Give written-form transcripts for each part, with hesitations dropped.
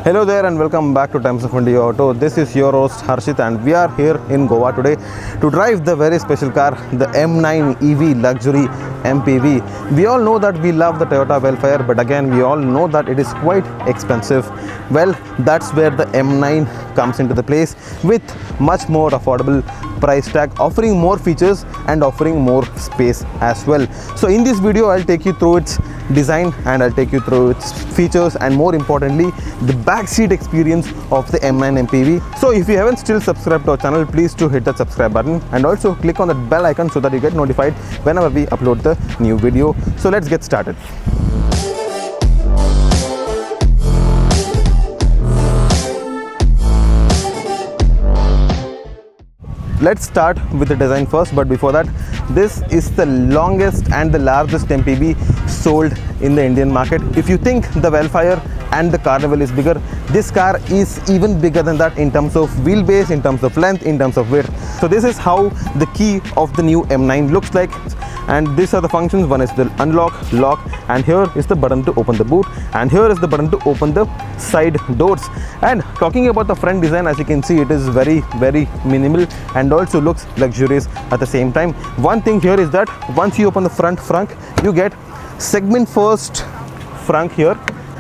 Hello there and welcome back to Times of India Auto. This is your host Harshit and we are here in Goa today to drive the very special car, the M9 EV luxury MPV. We all know that we love the Toyota Vellfire, but again we all know that it is quite expensive. Well, that's where the M9 comes into the place with much more affordable price tag, offering more features and offering more space as well. So in this video I'll take you through its design and I'll take you through its features and more importantly the backseat experience of the M9 MPV. So if you haven't still subscribed to our channel, please do hit that subscribe button and also click on that bell icon so that you get notified whenever we upload the new video. So let's get started. Let's start with the design first, but before that, this is the longest and the largest MPV sold in the Indian market. If you think the Vellfire and the Carnival is bigger, this car is even bigger than that in terms of wheelbase, in terms of length, in terms of width. So this is how the key of the new M9 looks like, and these are the functions. One is the unlock, lock, and here is the button to open the boot, and here is the button to open the side doors. And talking about the front design, as you can see, it is very minimal and also looks luxurious at the same time. One thing here is that once you open the front you get segment first front here,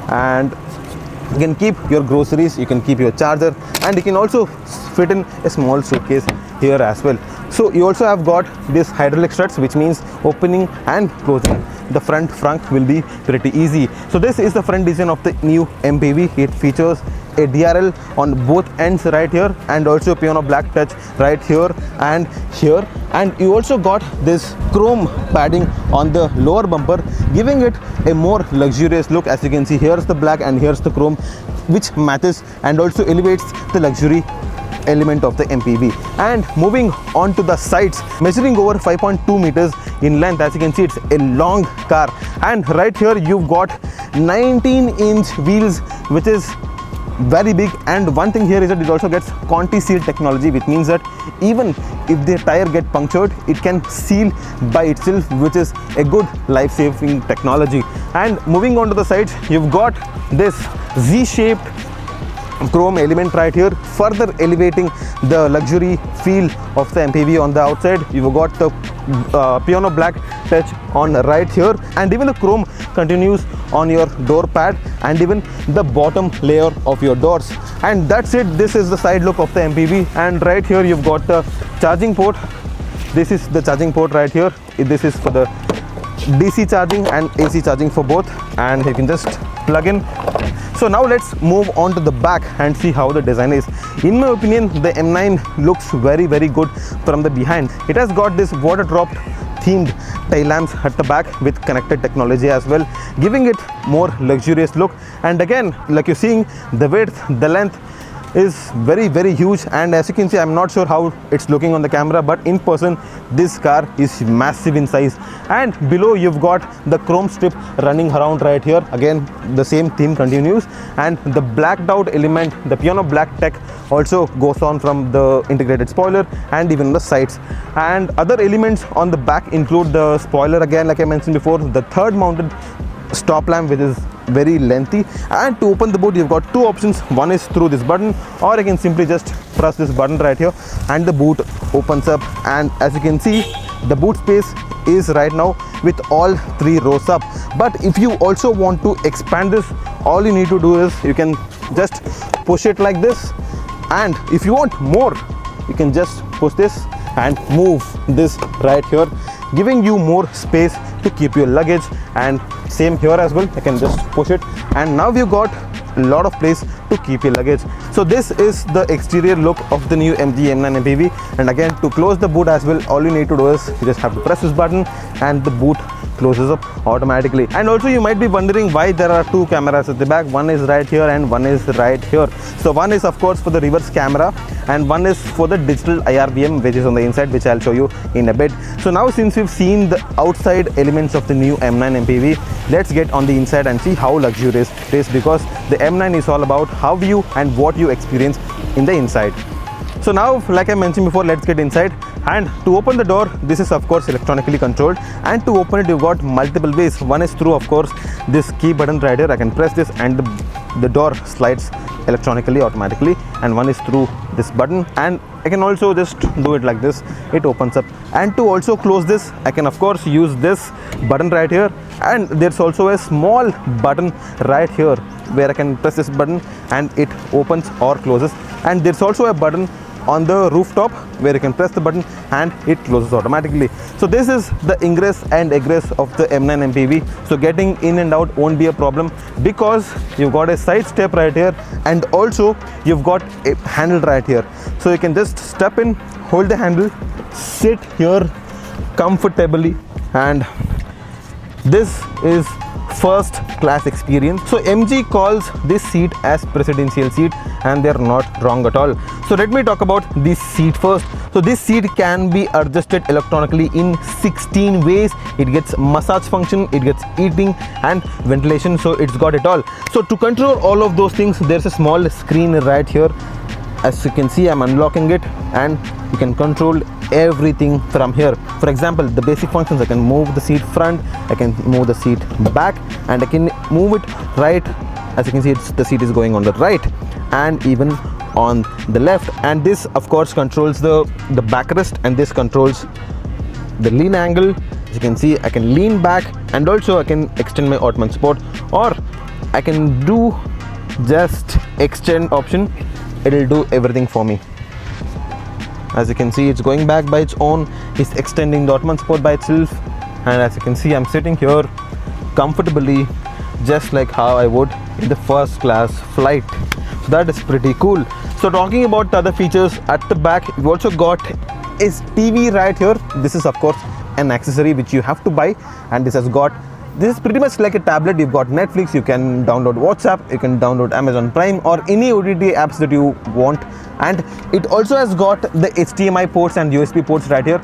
and you can keep your groceries, you can keep your charger, and you can also fit in a small suitcase here as well. So you also have got this hydraulic struts, which means opening and closing the front will be pretty easy. So this is the front design of the new MPV. It features a DRL on both ends right here and also piano black touch right here, and you also got this chrome padding on the lower bumper, giving it a more luxurious look. As you can see, here's the black and here's the chrome, which matches and also elevates the luxury element of the MPV. And moving on to the sides, measuring over 5.2 meters in length, as you can see, it's a long car, and right here you've got 19-inch wheels, which is very big. And one thing here is that it also gets Conti seal technology, which means that even if the tire get punctured, it can seal by itself, which is a good life-saving technology. And moving on to the sides, you've got this Z-shaped chrome element right here, further elevating the luxury feel of the MPV. On the outside, you've got the piano black touch on right here, and even the chrome continues on your door pad and even the bottom layer of your doors. And that's it. This is the side look of the MPV. And right here you've got the charging port. This is the charging port right here. This is for the DC charging and AC charging for both, and you can just plug in. So now let's move on to the back and see how the design is. In my opinion, the M9 looks very good from the behind. It has got this water dropped themed tail lamps at the back with connected technology as well, giving it more luxurious look. And again, like you're seeing, the width, the length is very huge, and as you can see, I'm not sure how it's looking on the camera, but in person this car is massive in size. And below you've got the chrome strip running around right here. Again, the same theme continues, and the blacked out element, the piano black tech, also goes on from the integrated spoiler and even the sides. And other elements on the back include the spoiler, again like I mentioned before, the third mounted stop lamp, which is very lengthy. And to open the boot, you've got two options. One is through this button, or I can simply just press this button right here and the boot opens up. And as you can see, the boot space is right now with all three rows up. But if you also want to expand this, all you need to do is you can just push it like this, and if you want more, you can just push this and move this right here, giving you more space to keep your luggage. And same here as well, I can just push it, and now you've got a lot of place to keep your luggage. So this is the exterior look of the new MG M9 MPV. And again, to close the boot as well, all you need to do is you just have to press this button and the boot closes up automatically. And also you might be wondering why there are two cameras at the back. One is right here and one is right here. So one is of course for the reverse camera, and one is for the digital IRBM, which is on the inside, which I'll show you in a bit. So now, since we've seen the outside elements of the new M9 MPV, let's get on the inside and see how luxurious it is, because the M9 is all about how you and what you experience in the inside. So now, like I mentioned before, let's get inside. And to open the door, this is of course electronically controlled, and to open it you've got multiple ways. One is through of course this key button right here. I can press this and the the door slides electronically, automatically, and one is through this button, and I can also just do it like this. It opens up. And to also close this, I can of course use this button right here, and there's also a small button right here where I can press this button and it opens or closes. And there's also a button on the rooftop where you can press the button and it closes automatically. So this is the ingress and egress of the M9 MPV. So getting in and out won't be a problem because you've got a side step right here, and also you've got a handle right here. So you can just step in, hold the handle, sit here comfortably, and this is first class experience. So MG calls this seat as presidential seat, and they're not wrong at all. So let me talk about this seat first. So this seat can be adjusted electronically in 16 ways. It gets massage function, it gets heating and ventilation, so it's got it all. So to control all of those things, there's a small screen right here. As you can see, I'm unlocking it, and you can control everything from here. For example, the basic functions: I can move the seat front, I can move the seat back, and I can move it right. As you can see, the seat is going on the right and even on the left. And this of course controls the backrest, and this controls the lean angle. As you can see, I can lean back, and also I can extend my Ottoman Sport, or I can do just extend option. It'll do everything for me. As you can see, it's going back by its own, it's extending the Ottoman Sport by itself, and as you can see, I'm sitting here comfortably just like how I would in the first class flight. So that is pretty cool. So talking about the other features, at the back we've also got is TV right here. This is of course an accessory which you have to buy, and this is pretty much like a tablet. You've got Netflix, you can download WhatsApp, you can download Amazon Prime or any OTT apps that you want. And it also has got the HDMI ports and USB ports right here.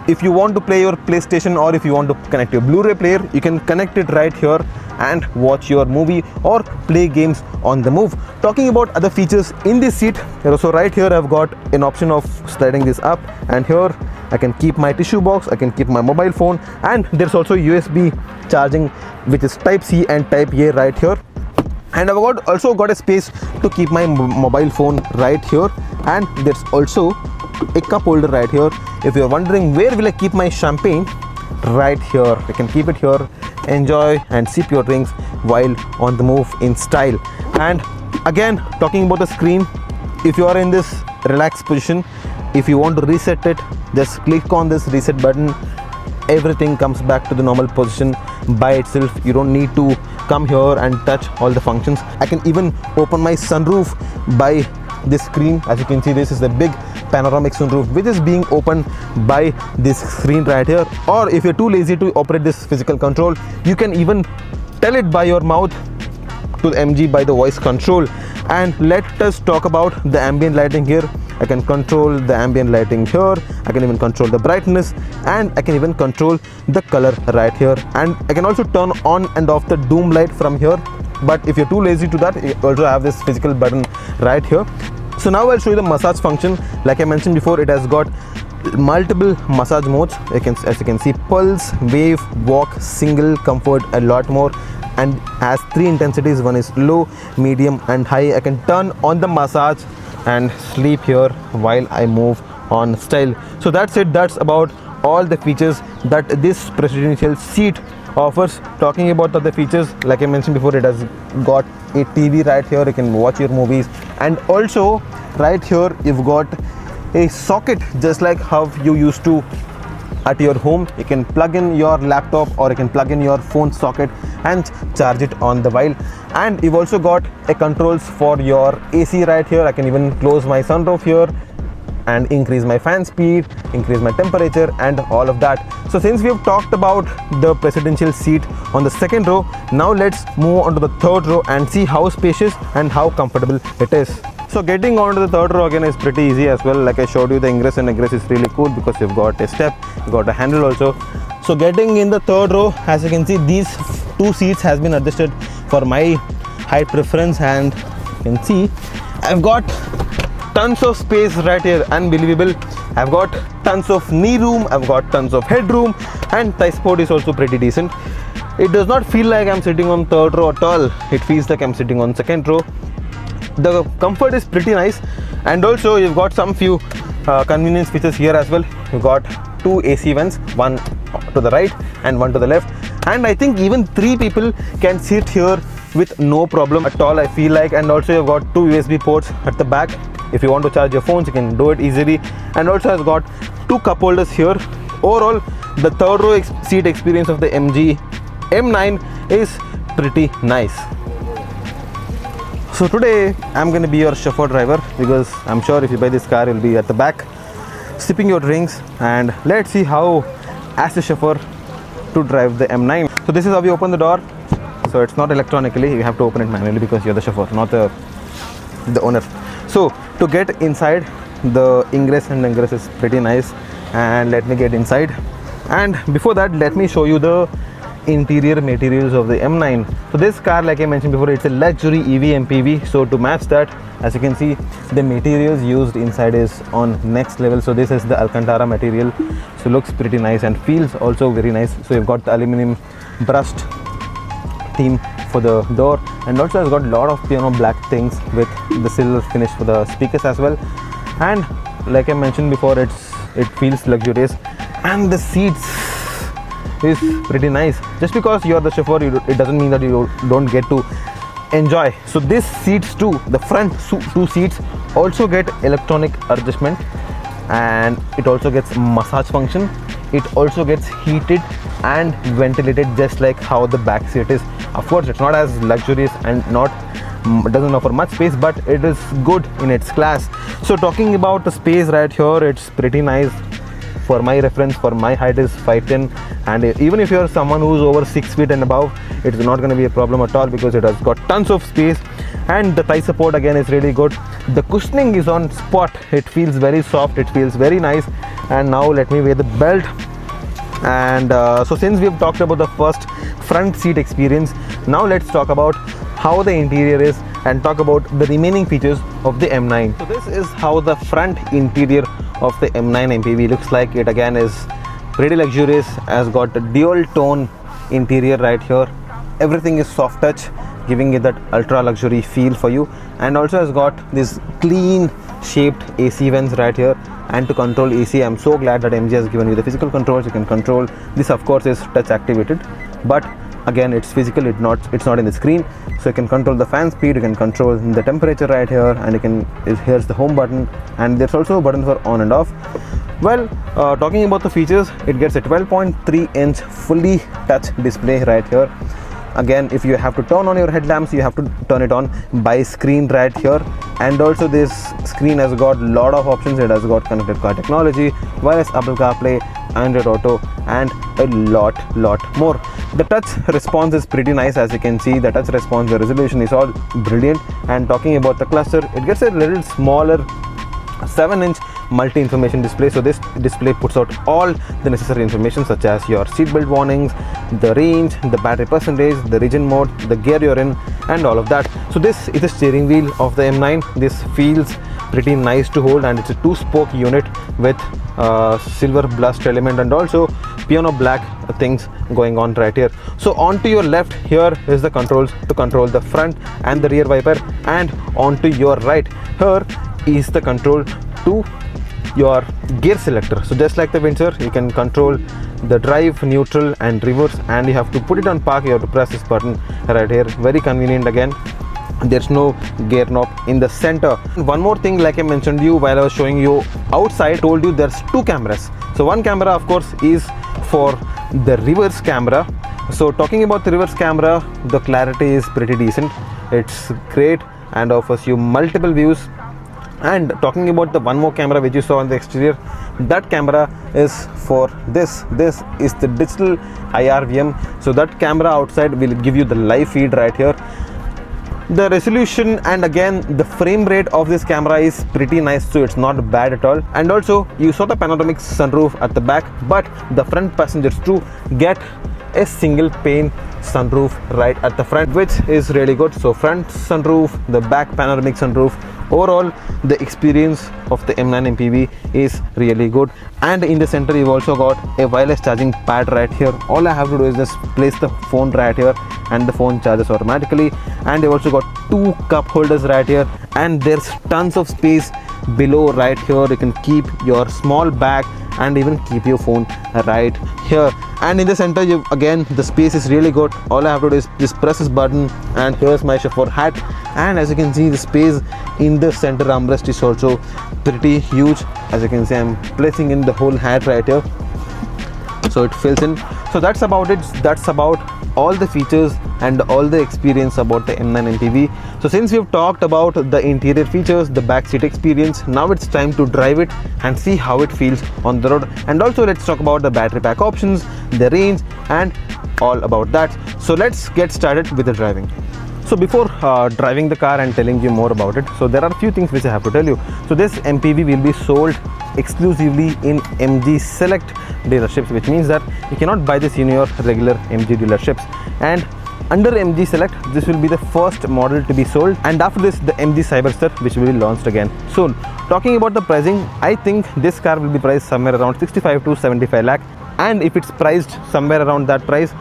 If you want to play your PlayStation, or if you want to connect your Blu-ray player, you can connect it right here and watch your movie or play games on the move. Talking about other features in this seat, so right here I've got an option of sliding this up, and here I can keep my tissue box, I can keep my mobile phone, and there's also USB charging, which is type C and type A right here. And I've also got a space to keep my mobile phone right here, and there's also a cup holder right here. If you're wondering where will I keep my champagne, right here I can keep it here, enjoy and sip your drinks while on the move in style. And again, talking about the screen, if you are in this relaxed position, if you want to reset it, just click on this reset button. Everything comes back to the normal position by itself. You don't need to come here and touch all the functions. I can even open my sunroof by this screen. As you can see, this is the big panoramic sunroof which is being opened by this screen right here. Or if you're too lazy to operate this physical control, you can even tell it by your mouth to the MG by the voice control. And let us talk about the ambient lighting here. I can control the ambient lighting here, I can even control the brightness, and I can even control the color right here. And I can also turn on and off the doom light from here. But if you're too lazy to that, you also have this physical button right here. So now I'll show you the massage function. Like I mentioned before, it has got multiple massage modes. As you can see, pulse, wave, walk, single, comfort, a lot more, and has 3 intensities. One is low, medium and high. I can turn on the massage and sleep here while I move on style. So that's it. That's about all the features that this presidential seat offers. Talking about other features, like I mentioned before, it has got a TV right here. You can watch your movies, and also right here you've got a socket, just like how you used to at your home. You can plug in your laptop or you can plug in your phone socket and charge it on the while. And you've also got a controls for your AC right here. I can even close my sunroof here and increase my fan speed, increase my temperature and all of that. So since we have talked about the presidential seat on the second row, now let's move on to the third row and see how spacious and how comfortable it is. So getting onto the third row again is pretty easy as well. Like I showed you, the ingress and egress is really cool because you've got a step, you've got a handle also. So getting in the third row, as you can see, these 2 seats has been adjusted for my height preference, and you can see I've got tons of space right here, unbelievable. I've got tons of knee room, I've got tons of head room, and thigh support is also pretty decent. It does not feel like I'm sitting on third row at all. It feels like I'm sitting on second row. The comfort is pretty nice, and also you've got some few convenience features here as well. You've got two AC vents, one to the right and one to the left, and I think even 3 people can sit here with no problem at all, I feel like. And also you've got 2 USB ports at the back. If you want to charge your phones, you can do it easily, and also has got 2 cup holders here. Overall, the third row seat experience of the MG M9 is pretty nice. So today I'm going to be your chauffeur driver, because I'm sure if you buy this car, you'll be at the back sipping your drinks, and let's see how as a chauffeur to drive the M9. So this is how we open the door. So it's not electronically, you have to open it manually because you're the chauffeur, not the owner. So to get inside, the ingress and ingress is pretty nice, and let me get inside. And before that, let me show you the interior materials of the M9. So this car, like I mentioned before, it's a luxury EV MPV. So to match that, as you can see, the materials used inside is on next level. So this is the Alcantara material, so looks pretty nice and feels also very nice. So you've got the aluminum brushed theme for the door, and also has got a lot of piano black things with the silver finish for the speakers as well. And like I mentioned before, it feels luxurious, and the seats is pretty nice. Just because you're the chauffeur, it doesn't mean that you don't get to enjoy. So these seats too, the front 2 seats also get electronic adjustment, and it also gets massage function. It also gets heated and ventilated, just like how the back seat is. Of course, it's not as luxurious and doesn't offer much space, but it is good in its class. So talking about the space right here, it's pretty nice. For my reference, for my height is 5'10", and even if you're someone who's over 6 feet and above, it's not going to be a problem at all, because it has got tons of space. And the thigh support again is really good. The cushioning is on spot. It feels very soft, it feels very nice. And now let me wear the belt. And so since we've talked about the first front seat experience, now let's talk about how the interior is and talk about the remaining features of the M9. So this is how the front interior of the M9 MPV looks like. It again is pretty luxurious, has got a dual tone interior right here. Everything is soft touch, giving it that ultra luxury feel for you, and also has got this clean shaped AC vents right here. And to control AC, I'm so glad that MG has given you the physical controls. You can control this, of course, is touch activated, but again it's physical, it's not in the screen. So you can control the fan speed, you can control the temperature right here, and here's the home button, and there's also a button for on and off. Well, talking about the features, it gets a 12.3-inch fully touch display right here. Again, if you have to turn on your headlamps, you have to turn it on by screen right here. And also this screen has got a lot of options. It has got connected car technology, wireless Apple CarPlay, Android Auto, and a lot more. The touch response is pretty nice. As you can see, the touch response, the resolution is all brilliant. And talking about the cluster, it gets a little smaller 7-inch multi-information display. So this display puts out all the necessary information, such as your seatbelt warnings, the range, the battery percentage, the region mode, the gear you're in, and all of that. So this is the steering wheel of the M9. This feels pretty nice to hold, and it's a 2-spoke unit with silver blast element and also piano black things going on right here. So on to your left, here is the controls to control the front and the rear wiper, and on to your right, here is the control to your gear selector. So just like the Windsor, you can control the drive, neutral, and reverse, and you have to put it on park. You have to press this button right here. Very convenient. Again, there's no gear knob in the center. One more thing, like I mentioned you while I was showing you outside, told you there's 2 cameras. So one camera, of course, is for the reverse camera. So talking about the reverse camera, the clarity is pretty decent. It's great and offers you multiple views. And talking about the one more camera which you saw on the exterior, that camera is for this is the digital IRVM. So that camera outside will give you the live feed right here. The resolution and again the frame rate of this camera is pretty nice, so it's not bad at all. And also you saw the panoramic sunroof at the back, but the front passengers too get a single pane sunroof right at the front, which is really good. So front sunroof, the back panoramic sunroof, overall the experience of the M9 MPV is really good. And in the center you've also got a wireless charging pad right here. All I have to do is just place the phone right here and the phone charges automatically. And you've also got two cup holders right here, and there's tons of space below right here. You can keep your small bag and even keep your phone right here. And in the center, again the space is really good. All I have to do is just press this button, and here's my chauffeur hat. And as you can see, the space in the center armrest is also pretty huge. As you can see, I'm placing in the whole hat right here, so it fills in. So that's about it. That's about all the features and all the experience about the M9 MPV. So since we've talked about the interior features, the backseat experience, now it's time to drive it and see how it feels on the road. And also let's talk about the battery pack options, the range, and all about that. So let's get started with the driving. So before driving the car and telling you more about it, so there are a few things which I have to tell you. So this MPV will be sold exclusively in MG Select dealerships, which means that you cannot buy this in your regular MG dealerships. And under MG Select, this will be the first model to be sold, and after this the MG Cyberster, which will be launched again soon. Talking about the pricing, I think this car will be priced somewhere around 65 to 75 lakh, and if it's priced somewhere around that price,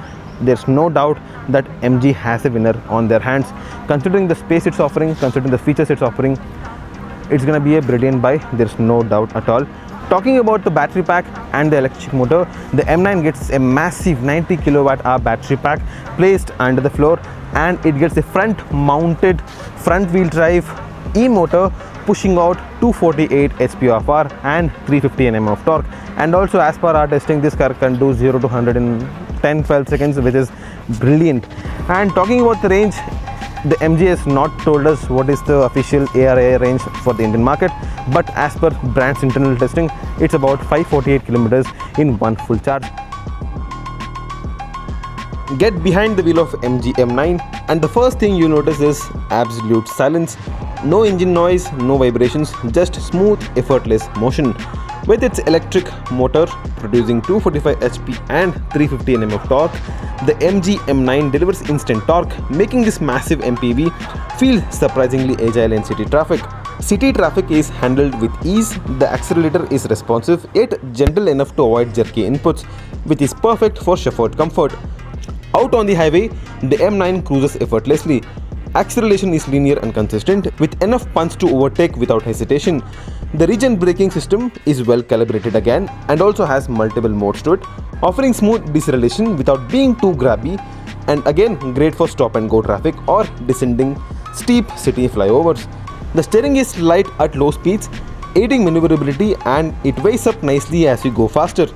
there's no doubt that MG has a winner on their hands. Considering the space it's offering, considering the features it's offering, it's gonna be a brilliant buy. There's no doubt at all. Talking about the battery pack and the electric motor, the M9 gets a massive 90 kilowatt hour battery pack placed under the floor, and it gets a front mounted front wheel drive e-motor pushing out 248 HP of power and 350 Nm of torque. And also, as per our testing, this car can do 0 to 100 in 10-12 seconds, which is brilliant. And talking about the range, the MG has not told us what is the official ARAI range for the Indian market, but as per brand's internal testing, it's about 548 kilometers in one full charge. Get behind the wheel of MG M9, and the first thing you notice is absolute silence. No engine noise, no vibrations, just smooth, effortless motion. With its electric motor producing 245 HP and 350 Nm of torque, the MG M9 delivers instant torque, making this massive MPV feel surprisingly agile in city traffic. City traffic is handled with ease. The accelerator is responsive yet gentle enough to avoid jerky inputs, which is perfect for chauffeur comfort. Out on the highway, the M9 cruises effortlessly. Acceleration is linear and consistent, with enough punch to overtake without hesitation. The regen braking system is well calibrated again and also has multiple modes to it, offering smooth deceleration without being too grabby, and again great for stop and go traffic or descending steep city flyovers. The steering is light at low speeds, aiding maneuverability, and it weighs up nicely as you go faster,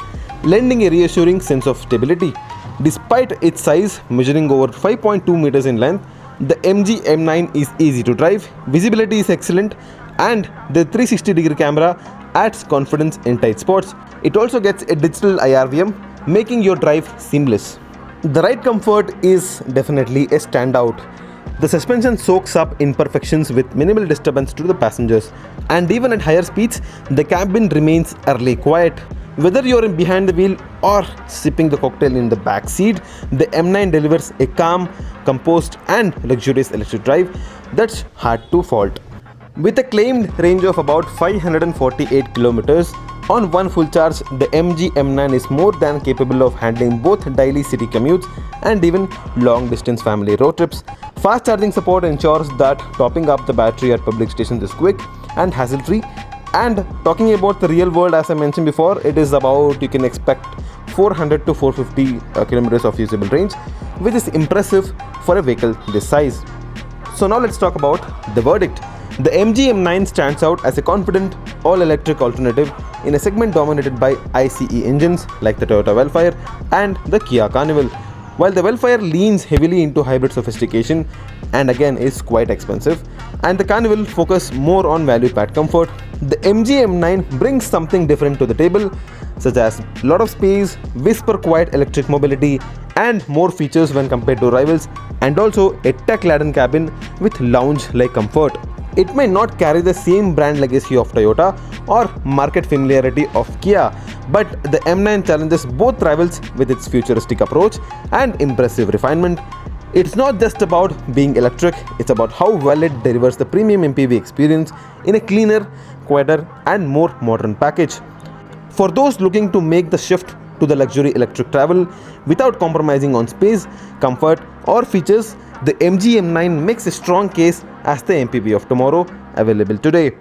lending a reassuring sense of stability. Despite its size, measuring over 5.2 meters in length, the MG M9 is easy to drive, visibility is excellent, and the 360-degree camera adds confidence in tight spots. It also gets a digital IRVM, making your drive seamless. The ride comfort is definitely a standout. The suspension soaks up imperfections with minimal disturbance to the passengers, and even at higher speeds, the cabin remains eerily quiet. Whether you're behind the wheel or sipping the cocktail in the back seat, the M9 delivers a calm, composed, and luxurious electric drive that's hard to fault. With a claimed range of about 548 kilometers, on one full charge, the MG M9 is more than capable of handling both daily city commutes and even long-distance family road trips. Fast charging support ensures that topping up the battery at public stations is quick and hassle-free. And talking about the real world, as I mentioned before, it is about, you can expect 400 to 450 kilometers of usable range, which is impressive for a vehicle this size. So now let's talk about the verdict. The MG M9 stands out as a confident all-electric alternative in a segment dominated by ICE engines like the Toyota Vellfire and the Kia Carnival. While the Vellfire leans heavily into hybrid sophistication and again is quite expensive, and the Carnival focus more on value-packed comfort, the MG M9 brings something different to the table, such as a lot of space, whisper quiet electric mobility, and more features when compared to rivals, and also a tech-laden cabin with lounge-like comfort. It may not carry the same brand legacy of Toyota or market familiarity of Kia, but the M9 challenges both rivals with its futuristic approach and impressive refinement. It's not just about being electric, it's about how well it delivers the premium MPV experience in a cleaner, quieter and more modern package. For those looking to make the shift to the luxury electric travel without compromising on space, comfort or features, the MG M9 makes a strong case as the MPV of tomorrow available today.